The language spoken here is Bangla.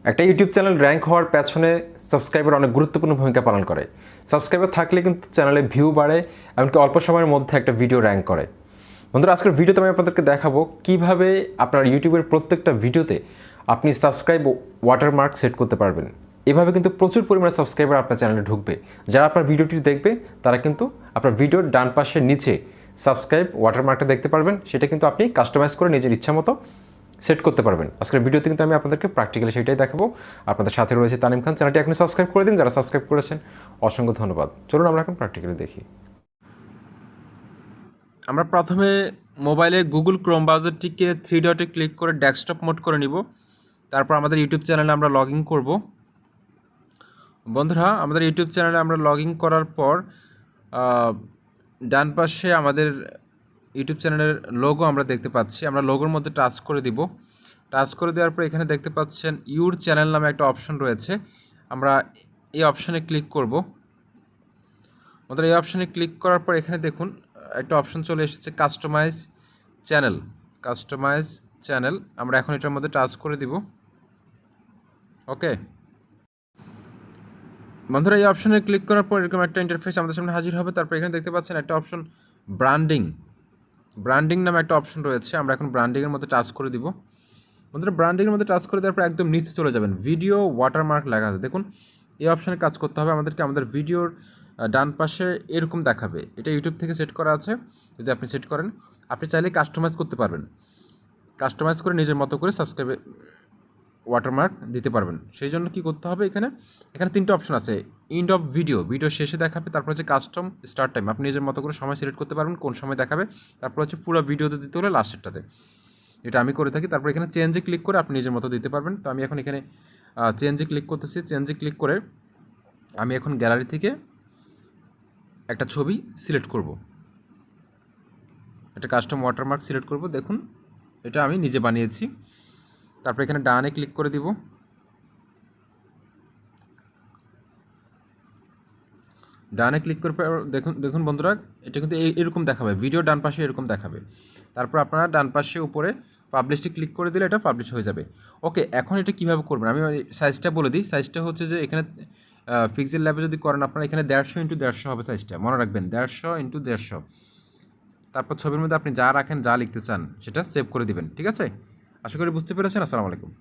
একটা ইউটিউব চ্যানেল র্যাঙ্ক হওয়ার পেছনে সাবস্ক্রাইবার অনেক গুরুত্বপূর্ণ ভূমিকা পালন করে। সাবস্ক্রাইবার থাকলে কিন্তু চ্যানেলে ভিউ বাড়ে, এমনকি অল্প সময়ের মধ্যে একটা ভিডিও র্যাঙ্ক করে। বন্ধুরা, আজকের ভিডিওতে আমি আপনাদেরকে দেখাবো কিভাবে আপনার ইউটিউবের প্রত্যেকটা ভিডিওতে আপনি সাবস্ক্রাইব ওয়াটারমার্ক সেট করতে পারবেন। এভাবে কিন্তু প্রচুর পরিমাণে সাবস্ক্রাইবার আপনার চ্যানেলে ঢুকবে। যারা আপনার ভিডিওটি দেখবে তারা কিন্তু আপনার ভিডিওর ডান পাশের নিচে সাবস্ক্রাইব ওয়াটারমার্কটা দেখতে পারবেন। সেটা কিন্তু আপনি কাস্টমাইজ করে নিজের ইচ্ছা মতো সেট করতে পারবেন। আজকের ভিডিওতে কিন্তু আমি আপনাদেরকে প্র্যাকটিক্যালি সেটাই দেখাবো। আপনাদের সাথে রয়েছে তানিম খান। চ্যানেলটি এখন সাবস্ক্রাইব করে দিন। যারা সাবস্ক্রাইব করেছেন অসংখ্য ধন্যবাদ। চলুন আমরা এখন প্র্যাকটিক্যালি দেখি। আমরা প্রথমে মোবাইলে গুগল ক্রোম ব্রাউজারটিকে 3 ডটে ক্লিক করে ডেস্কটপ মোড করে নিব। তারপর আমাদের ইউটিউব চ্যানেলে আমরা লগ ইন করবো। বন্ধুরা, আমাদের ইউটিউব চ্যানেলে আমরা লগ ইন করার পর ডান পাশে আমাদের ইউটিউব চ্যানেলের লোগো আমরা দেখতে পাচ্ছি। আমরা লোগোর মধ্যে টাচ করে দিব। টাচ করে দেওয়ার পর এখানে দেখতে পাচ্ছেন ইউর চ্যানেল নামে একটা অপশন রয়েছে। আমরা এই অপশনে ক্লিক করব। আমাদের এই অপশনে ক্লিক করার পর এখানে দেখুন একটা অপশন চলে এসেছে কাস্টমাইজ চ্যানেল। কাস্টমাইজ চ্যানেল আমরা এখন এটার মধ্যে টাচ করে দিব। ওকে বন্ধুরা, এই অপশনে ক্লিক করার পর এরকম একটা ইন্টারফেস আমাদের সামনে হাজির হবে। তারপর এখানে দেখতে পাচ্ছেন একটা অপশন ব্র্যান্ডিং নামে একটা অপশন রয়েছে। আমরা এখন ব্র্যান্ডিংয়ের মধ্যে টাচ করে দিব। বন্ধুরা, ব্র্যান্ডিংয়ের মধ্যে টাচ করে দেওয়ার পর একদম নিচে চলে যাবেন, ভিডিও ওয়াটারমার্ক লেখা আছে। দেখুন এই অপশনে কাজ করতে হবে আমাদেরকে। আমাদের ভিডিওর ডান পাশে এরকম দেখাবে। এটা ইউটিউব থেকে সেট করা আছে। যদি আপনি সেট করেন, আপনি চাইলে কাস্টমাইজ করতে পারবেন। কাস্টমাইজ করে নিজের মতো করে সাবস্ক্রাইবে ওয়াটারমার্ক দিতে পারবেন। সেই জন্য কী করতে হবে, এখানে 3টে অপশন আছে। এন্ড অফ ভিডিও শেষে দেখাবে। তারপর হচ্ছে কাস্টম স্টার্ট টাইম, আপনি নিজের মতো করে সময় সিলেক্ট করতে পারবেন কোন সময় দেখাবে। তারপর হচ্ছে পুরো ভিডিওতে দিতে হলে লাস্টেরটাতে, এটা আমি করে থাকি। তারপর এখানে চেঞ্জে ক্লিক করে আপনি নিজের মতো দিতে পারবেন। তো আমি এখন এখানে চেঞ্জে ক্লিক করতেছি। চেঞ্জে ক্লিক করে আমি এখন গ্যালারি থেকে একটা ছবি সিলেক্ট করব, একটা কাস্টম ওয়াটারমার্ক সিলেক্ট করব। দেখুন এটা আমি নিজে বানিয়েছি। তারপর এখানে ডানে ক্লিক করে দিব। ডানে ক্লিক করে দেখুন বন্ধুরা, এটা কিন্তু এরকম দেখাবে। ভিডিও ডান পাশে এরকম দেখাবে। তারপর আপনারা ডান পাশে উপরে পাবলিশটি ক্লিক করে দিলে এটা পাবলিশ হয়ে যাবে। ওকে, এখন এটা কীভাবে করবেন আমি সাইজটা বলে দিই। সাইজটা হচ্ছে যে এখানে পিক্সেল ল্যাবে যদি করেন আপনারা এখানে 150x150 হবে সাইজটা। মনে রাখবেন 150x150। তারপর ছবির মধ্যে আপনি যা রাখেন, যা লিখতে চান সেটা সেভ করে দিবেন। ঠিক আছে, আশা করি বুঝতে পেরেছেন। আসসালামু আলাইকুম।